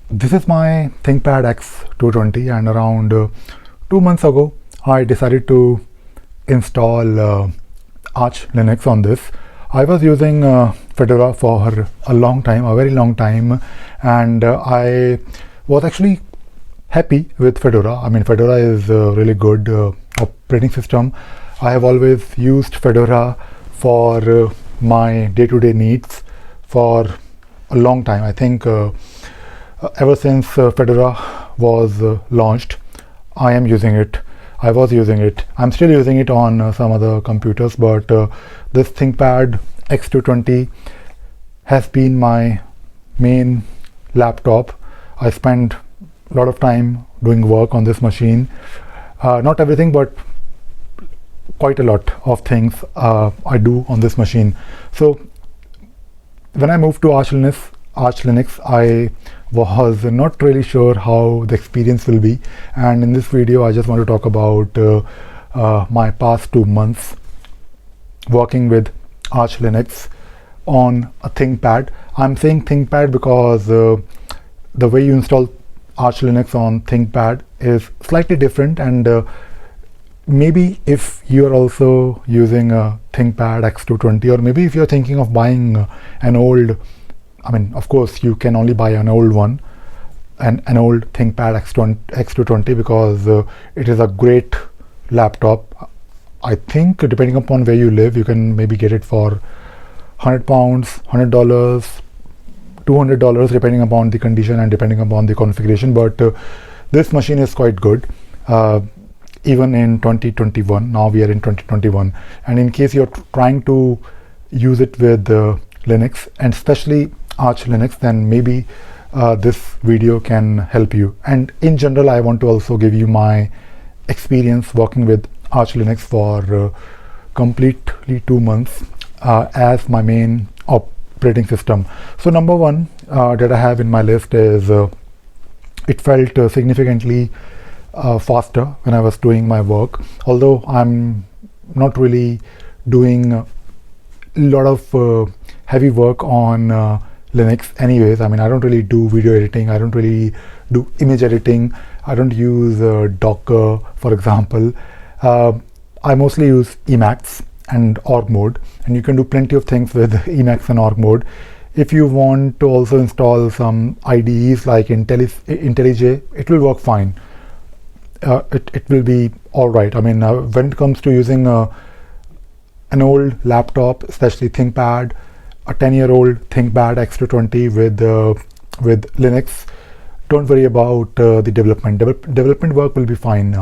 This is my ThinkPad X220, and around 2 months ago I decided to install Arch Linux on this. I was using Fedora for a long time, a very long time, and I was actually happy with Fedora. I mean, Fedora is a really good operating system. I have always used Fedora for my day-to-day needs for a long time. I think ever since Fedora was launched, I am using it. I was using it. I'm still using it on some other computers, but this ThinkPad X220 has been my main laptop. I spend a lot of time doing work on this machine. Not everything, but quite a lot of things I do on this machine. So when I moved to Arch Linux, I was not really sure how the experience will be, and in this video I just want to talk about my past 2 months working with Arch Linux on a ThinkPad. I'm saying ThinkPad because the way you install Arch Linux on ThinkPad is slightly different, and maybe if you're also using a ThinkPad X220, or maybe if you're thinking of buying an old, I mean, of course, you can only buy an old one, an old ThinkPad X220, because it is a great laptop. I think depending upon where you live, you can maybe get it for £100, $100, $200, depending upon the condition and depending upon the configuration. But this machine is quite good. Even in 2021, now we are in 2021, and in case you're trying to use it with Linux, and especially Arch Linux, then maybe this video can help you. And in general, I want to also give you my experience working with Arch Linux for completely 2 months as my main operating system. So number one that I have in my list is it felt significantly faster when I was doing my work, although I'm not really doing a lot of heavy work on Linux anyways. I mean, I don't really do video editing, I don't really do image editing, I don't use Docker, for example. I mostly use Emacs and org mode, and you can do plenty of things with Emacs and org mode. If you want to also install some IDEs like IntelliJ, it will work fine. It will be all right. I mean, when it comes to using an old laptop, especially ThinkPad, a 10-year-old ThinkPad X220 with Linux, don't worry about the development. Development work will be fine.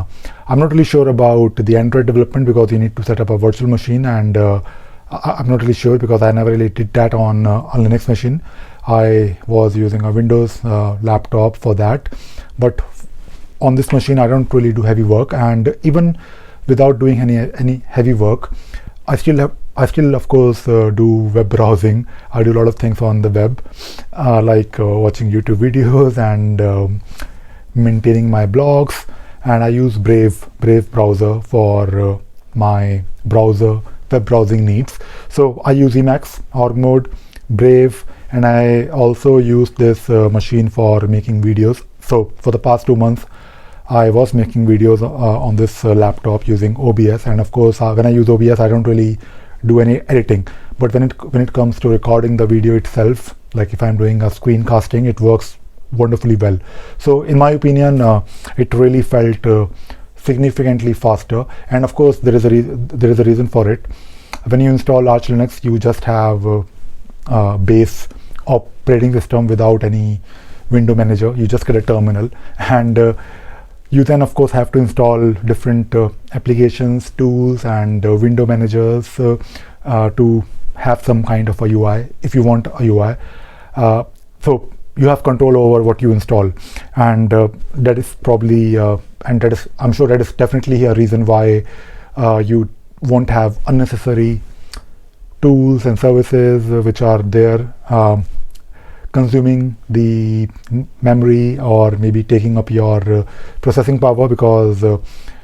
I'm not really sure about the Android development because you need to set up a virtual machine, and I'm not really sure because I never really did that on a Linux machine. I was using a Windows laptop for that, but on this machine I don't really do heavy work. And even without doing any heavy work, I still of course do web browsing. I do a lot of things on the web, like watching YouTube videos and maintaining my blogs, and I use Brave browser for my web browsing needs. So I use Emacs, org mode, Brave, and I also use this machine for making videos. So for the past 2 months I was making videos on this laptop using OBS, and of course when I use OBS I don't really do any editing, but when it comes to recording the video itself, like if I'm doing a screencasting, it works wonderfully well. So in my opinion, it really felt significantly faster, and of course there is a reason for it. When you install Arch Linux, you just have a base operating system without any window manager. You just get a terminal, and you then of course have to install different applications, tools, and window managers to have some kind of a UI if you want a UI. So you have control over what you install, and that is probably and that is, I'm sure that is definitely a reason why you won't have unnecessary tools and services which are there consuming the memory or maybe taking up your processing power, because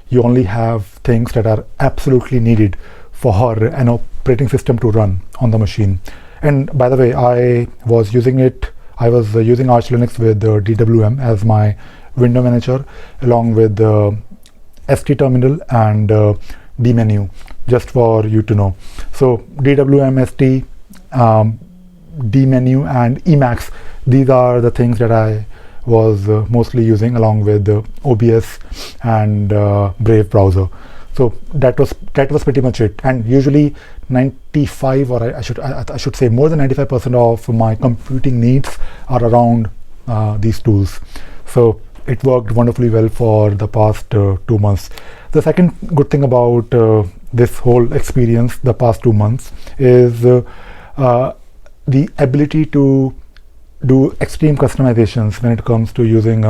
you only have things that are absolutely needed for an operating system to run on the machine. And by the way, I was using it, I was using Arch Linux with DWM as my window manager, along with ST terminal and dmenu, just for you to know. So DWM, ST, dmenu and Emacs, these are the things that I was mostly using, along with OBS and Brave browser. So that was pretty much it. And usually 95, or I should say more than 95% of my computing needs are around these tools. So it worked wonderfully well for the past 2 months. The second good thing about this whole experience, the past 2 months, is the ability to do extreme customizations when it comes to using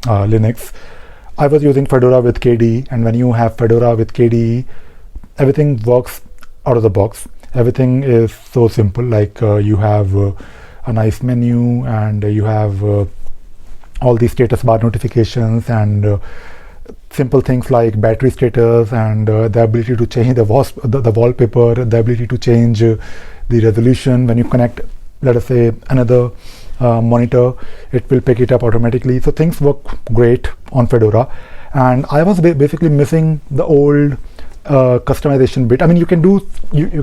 Linux. I was using Fedora with KDE, and when you have Fedora with KDE, everything works out of the box. Everything is so simple. Like you have a nice menu, and you have all the status bar notifications, and simple things like battery status, and the ability to change the wallpaper, the ability to change the resolution. When you connect, let us say, another monitor, it will pick it up automatically. So things work great on Fedora, and I was basically missing the old customization bit. I mean, you can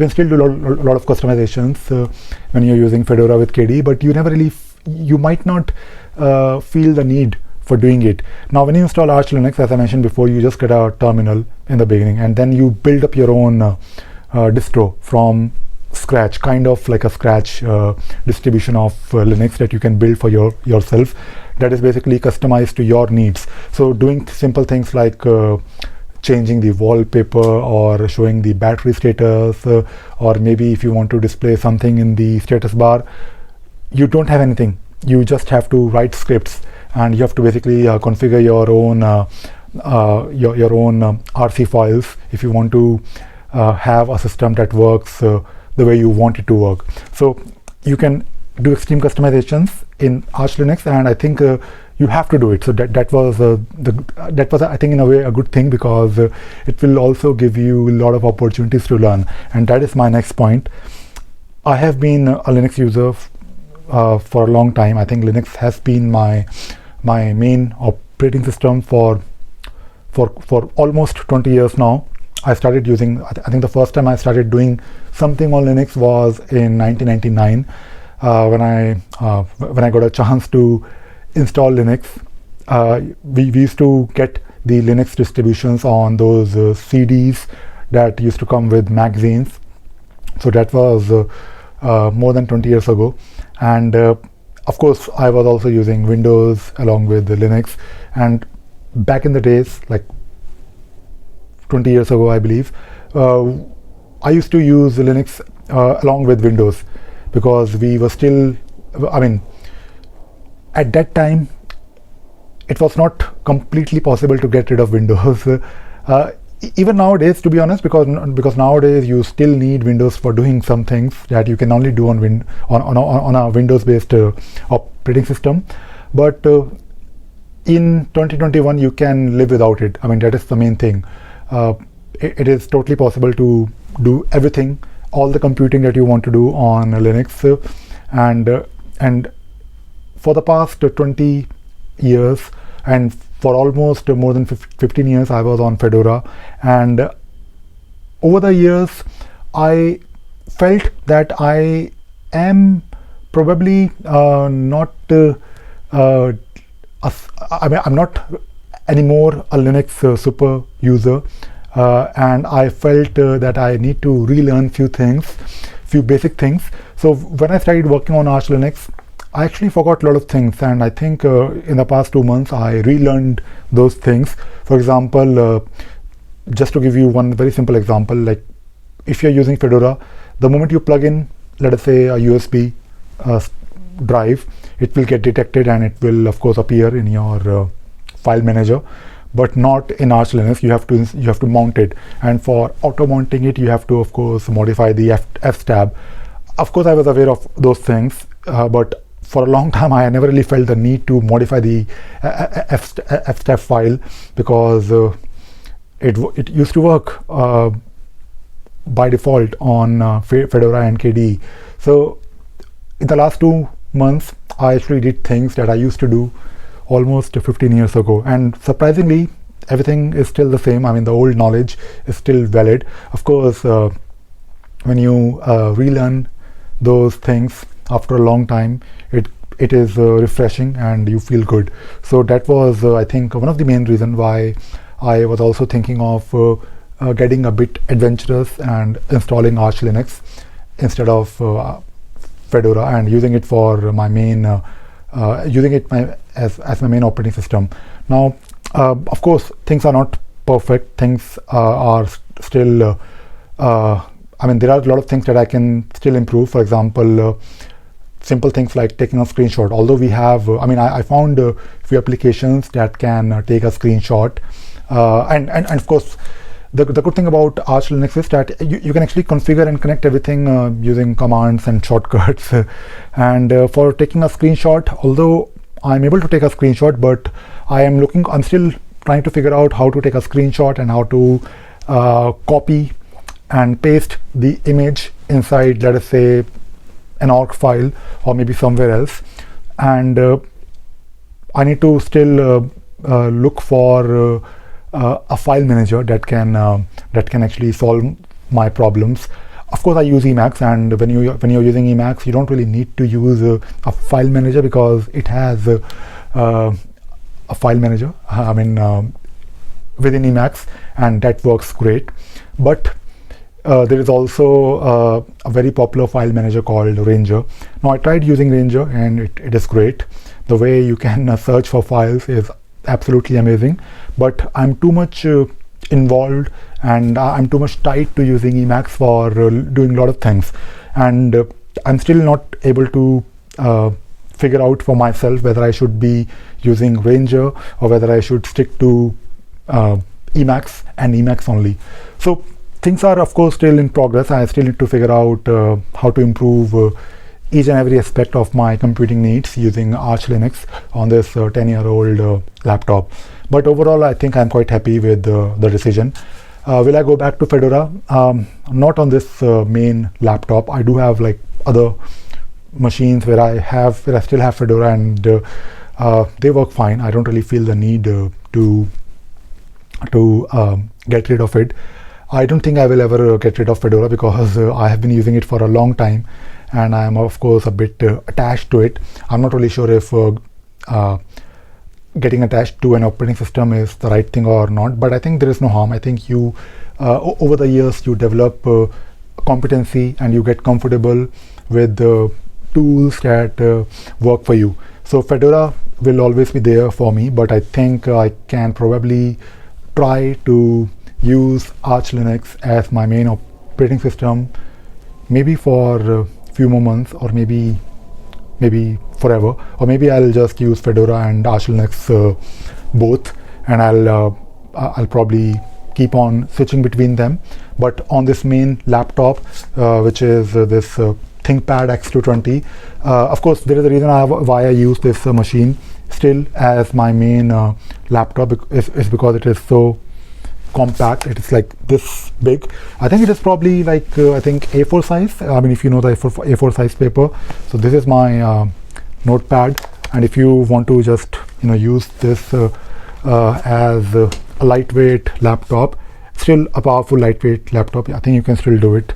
still do a lot of customizations when you're using Fedora with KDE, but you never really you might not feel the need for doing it. Now when you install Arch Linux, as I mentioned before, you just get a terminal in the beginning, and then you build up your own distro from scratch, kind of like a scratch distribution of Linux that you can build for yourself, that is basically customized to your needs. So doing simple things like changing the wallpaper, or showing the battery status, or maybe if you want to display something in the status bar, you don't have anything. You just have to write scripts, and you have to basically configure your own your own RC files if you want to have a system that works the way you want it to work. So you can do extreme customizations in Arch Linux, and I think you have to do it. So that was I think in a way a good thing, because it will also give you a lot of opportunities to learn. And that is my next point. I have been a Linux user for a long time. I think Linux has been my main operating system for almost 20 years now. I started using, I think the first time I started doing something on Linux was in 1999, when I got a chance to install Linux. We used to get the Linux distributions on those CDs that used to come with magazines. So that was more than 20 years ago. And of course, I was also using Windows along with the Linux. And back in the days, like 20 years ago, I believe, I used to use Linux along with Windows, because we were still, I mean, at that time, it was not completely possible to get rid of Windows. Even nowadays, to be honest, because nowadays you still need Windows for doing some things that you can only do on a Windows-based operating system. But in 2021, you can live without it. I mean, that is the main thing. It is totally possible to do everything, all the computing that you want to do on Linux, and for the past 20 years, and for almost more than 15 years, I was on Fedora. And over the years, I felt that I am probably not I'm not anymore a Linux super user, and I felt that I need to relearn few basic things. So when I started working on Arch Linux, I actually forgot a lot of things, and I think in the past 2 months I relearned those things. For example, just to give you one very simple example, like if you're using Fedora, the moment you plug in, let us say, a USB drive, it will get detected, and it will of course appear in your file manager, but not in Arch Linux. You have to mount it, and for auto mounting it, you have to of course modify the F tab. Of course, I was aware of those things, but for a long time I never really felt the need to modify the F-step file, because it used to work by default on Fedora and KDE. So in the last 2 months I actually did things that I used to do almost 15 years ago, and surprisingly everything is still the same. I mean, the old knowledge is still valid. Of course, when you relearn those things after a long time, it is refreshing and you feel good. So that was I think one of the main reasons why I was also thinking of getting a bit adventurous and installing Arch Linux instead of Fedora, and using it for my main as my main operating system. Now, of course, things are not perfect. Things are still. I mean, there are a lot of things that I can still improve. For example, simple things like taking a screenshot. Although we have, I found a few applications that can take a screenshot, and of course, the good thing about Arch Linux is that you can actually configure and connect everything using commands and shortcuts. And for taking a screenshot, although I'm able to take a screenshot, but I'm still trying to figure out how to take a screenshot and how to copy and paste the image inside, let us say, an org file or maybe somewhere else. And I need to still look for a file manager that can actually solve my problems. Of course, I use Emacs, and when you're using Emacs, you don't really need to use a file manager because it has a file manager. Within Emacs, and that works great. But there is also a very popular file manager called Ranger. Now, I tried using Ranger, and it is great. The way you can search for files is absolutely amazing, but I'm too much involved, and I'm too much tied to using Emacs for doing a lot of things, and I'm still not able to figure out for myself whether I should be using Ranger or whether I should stick to Emacs and Emacs only. So things are, of course, still in progress. I still need to figure out how to improve each and every aspect of my computing needs using Arch Linux on this 10-year-old laptop. But overall, I think I'm quite happy with the decision. Will I go back to Fedora? Not on this main laptop. I do have like other machines where I still have Fedora, and they work fine. I don't really feel the need to get rid of it. I don't think I will ever get rid of Fedora because I have been using it for a long time, and I am of course a bit attached to it. I'm not really sure if getting attached to an operating system is the right thing or not, but I think there is no harm. I think you over the years you develop competency and you get comfortable with the tools that work for you. So Fedora will always be there for me, but I think I can probably try to use Arch Linux as my main operating system, maybe for a few more months, or maybe forever, or maybe I'll just use Fedora and Arch Linux both, and I'll probably keep on switching between them. But on this main laptop, which is this ThinkPad X220, of course there is a reason why I use this machine still as my main laptop is because it is so compact. It is like this big. I think it is probably like I think A4 size. I mean, if you know the A4 size paper. So this is my notepad, and if you want to just use this as a lightweight laptop, still a powerful lightweight laptop, I think you can still do it,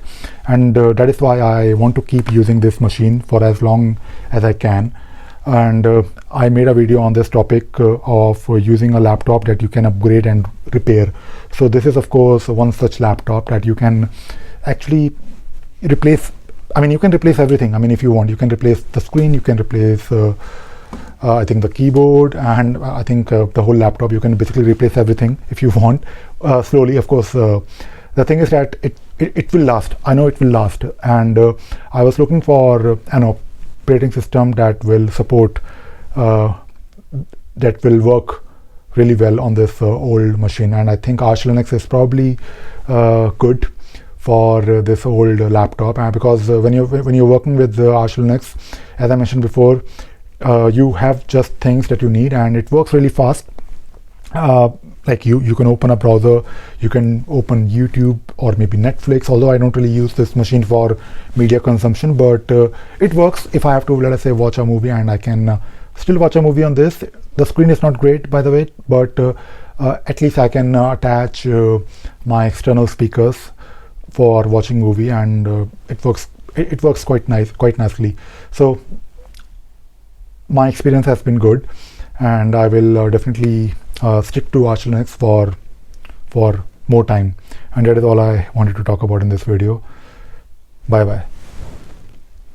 and that is why I want to keep using this machine for as long as I can. And I made a video on this topic of using a laptop that you can upgrade and repair. So this is of course one such laptop that you can actually replace. I mean, you can replace everything. I mean, if you want, you can replace the screen, you can replace I think the keyboard, and I think the whole laptop. You can basically replace everything if you want, slowly, of course. The thing is that it will last. I know it will last, and I was looking for an operating system that will support that will work really well on this old machine, and I think Arch Linux is probably good for this old laptop, because when you're working with Arch Linux, as I mentioned before, you have just things that you need, and it works really fast. like you can open a browser, you can open YouTube or maybe Netflix, although I don't really use this machine for media consumption, but it works if I have to, let us say, watch a movie, and I can still watch a movie on this. The screen is not great, by the way, but at least I can attach my external speakers for watching movie, and it works quite nicely. So my experience has been good, and I will definitely stick to Arch Linux for more time. And that is all I wanted to talk about in this video. Bye bye.